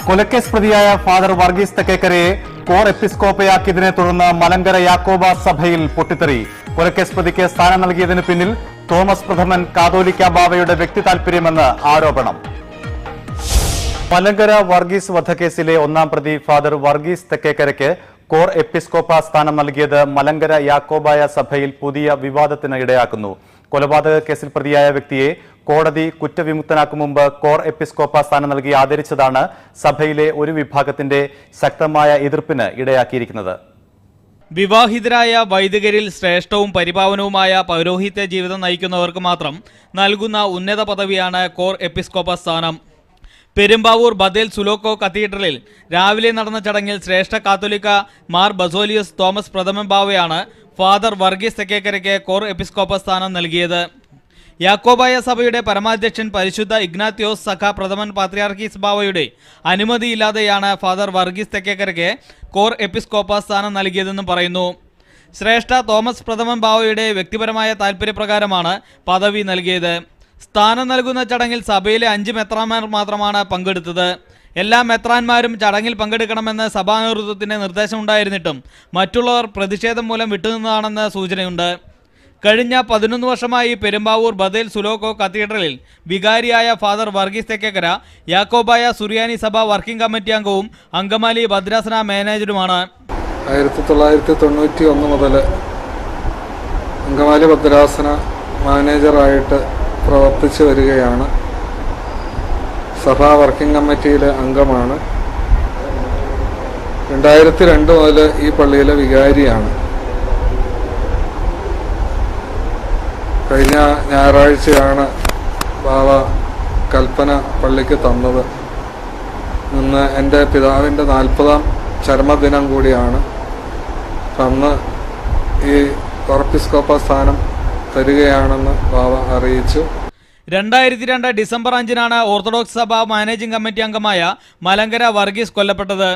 കൊലക്കേസ് പ്രതിയായ father Varghese തെക്കേക്കരയെ core എപ്പിസ്കോപ്പയാക്കിയതിനെ തുടർന്ന് മലങ്കര യാക്കോബ സഭയിൽ പൊട്ടിത്തെറി. കൊലക്കേസ് പ്രതിക്ക് സ്ഥാനം നൽകിയതിന് പിന്നിൽ തോമസ് പ്രഥമൻ കാതോലിക്ക ബാവയുടെ വ്യക്തി താൽപര്യമെന്ന് ആരോപണം. മലങ്കര വർഗീസ് വധക്കേസിലെ ഒന്നാം പ്രതി ഫാദർ വർഗീസ് തെക്കേക്കരയ്ക്ക് കോർ എപ്പിസ്കോപ്പ സ്ഥാനം നൽകിയത് മലങ്കര യാക്കോബായ സഭയിൽ പുതിയ വിവാദത്തിന് ഇടയാക്കുന്നു. കൊലപാതക കേസിൽ പ്രതിയായ വ്യക്തിയെ കോടതി കുറ്റവിമുക്തനാക്കും മുമ്പ് കോർ എപ്പിസ്കോപ്പ സ്ഥാനം നൽകി ആദരിച്ചതാണ് സഭയിലെ ഒരു വിഭാഗത്തിന്റെ ശക്തമായ എതിർപ്പിന് ഇടയാക്കിയിരിക്കുന്നത്. വിവാഹിതരായ വൈദികരിൽ ശ്രേഷ്ഠവും പരിപാവനവുമായ പൗരോഹിത്യ ജീവിതം നയിക്കുന്നവർക്ക് മാത്രം നൽകുന്ന ഉന്നത പദവിയാണ് കോർ എപ്പിസ്കോപ്പ സ്ഥാനം. പെരുമ്പാവൂർ ബദേൽ സുലോക്കോ കത്തീഡ്രലിൽ രാവിലെ നടന്ന ചടങ്ങിൽ ശ്രേഷ്ഠ കാത്തോലിക്ക മാർ ബസോലിയസ് തോമസ് പ്രഥമൻ ബാവയാണ് ഫാദർ വർഗീസ് തെക്കേക്കരയ്ക്ക് കോർ എപ്പിസ്കോപ്പ സ്ഥാനം നൽകിയത്. യാക്കോബായ സഭയുടെ പരമാധ്യക്ഷൻ പരിശുദ്ധ ഇഗ്നാത്യോസ് സഖ പ്രഥമൻ പാത്രിയാർക്കീസ് ബാവയുടെ അനുമതിയില്ലാതെയാണ് ഫാദർ വർഗീസ് തെക്കേക്കരയ്ക്ക് കോർ എപ്പിസ്കോപ്പ സ്ഥാനം നൽകിയതെന്നും പറയുന്നു. ശ്രേഷ്ഠ തോമസ് പ്രഥമൻ ബാവയുടെ വ്യക്തിപരമായ താൽപര്യപ്രകാരമാണ് പദവി നൽകിയത്. സ്ഥാനം നൽകുന്ന ചടങ്ങിൽ സഭയിലെ 5 മെത്രാന്മാർ മാത്രമാണ് പങ്കെടുത്തത്. എല്ലാ മെത്രാന്മാരും ചടങ്ങിൽ പങ്കെടുക്കണമെന്ന് സഭാ നേതൃത്വത്തിന്റെ നിർദ്ദേശമുണ്ടായിരുന്നിട്ടും മറ്റുള്ളവർ പ്രതിഷേധം മൂലം വിട്ടുനിന്നതാണെന്ന് സൂചനയുണ്ട്. കഴിഞ്ഞ 11 വർഷമായി പെരുമ്പാവൂർ ബദേൽ സുലോക്കോ കത്തീഡ്രലിൽ വികാരിയായ ഫാദർ വർഗീസ് തെക്കേക്കര യാക്കോബായ സുറിയാനി സഭ വർക്കിംഗ് കമ്മിറ്റി അംഗവും അങ്കമാലി ഭദ്രാസന മാനേജരുമാണ്. 1991 മുതൽ അങ്കമാലി ഭദ്രാസന മാനേജറായിട്ട് പ്രവർത്തിച്ചു വരികയാണ്. സഭാ വർക്കിംഗ് കമ്മിറ്റിയിലെ അംഗമാണ്. 2002 മുതൽ ഈ പള്ളിയിലെ വികാരിയാണ്. കഴിഞ്ഞ ഞായറാഴ്ചയാണ് ബാവ കൽപ്പന പള്ളിക്ക് തന്നത്. ഇന്ന് എൻ്റെ പിതാവിൻ്റെ 40ാം ചരമദിനം കൂടിയാണ്. അന്ന് ഈ എപ്പിസ്കോപ്പ സ്ഥാനം തരികയാണെന്ന് ബാവ അറിയിച്ചു. 2002 ഡിസംബർ 5-നാണ് ഓർത്തഡോക്സ് സഭ മാനേജിംഗ് കമ്മിറ്റി അംഗമായ മലങ്കര വർഗീസ് കൊല്ലപ്പെട്ടത്.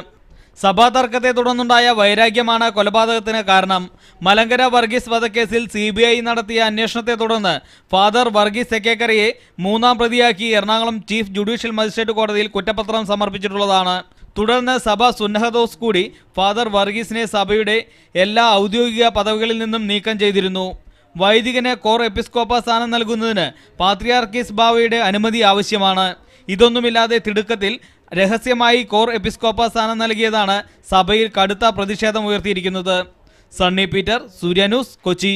സഭാ തർക്കത്തെ തുടർന്നുണ്ടായ വൈരാഗ്യമാണ് കൊലപാതകത്തിന് കാരണം. മലങ്കര വർഗീസ് വധക്കേസിൽ CBI നടത്തിയ അന്വേഷണത്തെ തുടർന്ന് ഫാദർ വർഗീസ് തെക്കേക്കരയെ 3-ാം പ്രതിയാക്കി എറണാകുളം ചീഫ് ജുഡീഷ്യൽ മജിസ്ട്രേറ്റ് കോടതിയിൽ കുറ്റപത്രം സമർപ്പിച്ചിട്ടുള്ളതാണ്. തുടർന്ന് സഭ സുന്നഹദോസ് കൂടി ഫാദർ വർഗീസിനെ സഭയുടെ എല്ലാ ഔദ്യോഗിക പദവികളിൽ നിന്നും നീക്കം ചെയ്തിരുന്നു. വൈദികന് കോർ എപ്പിസ്കോപ്പ സ്ഥാനം നൽകുന്നതിന് പാത്രിയാർക്കീസ് ബാവയുടെ അനുമതി ആവശ്യമാണ്. ഇതൊന്നുമില്ലാതെ തിടുക്കത്തിൽ രഹസ്യമായി കോർ എപ്പിസ്കോപ്പ സ്ഥാനം നൽകിയതാണ് സഭയിൽ കടുത്ത പ്രതിഷേധം ഉയർത്തിയിരിക്കുന്നത്. സണ്ണി പീറ്റർ, സൂര്യ ന്യൂസ്, കൊച്ചി.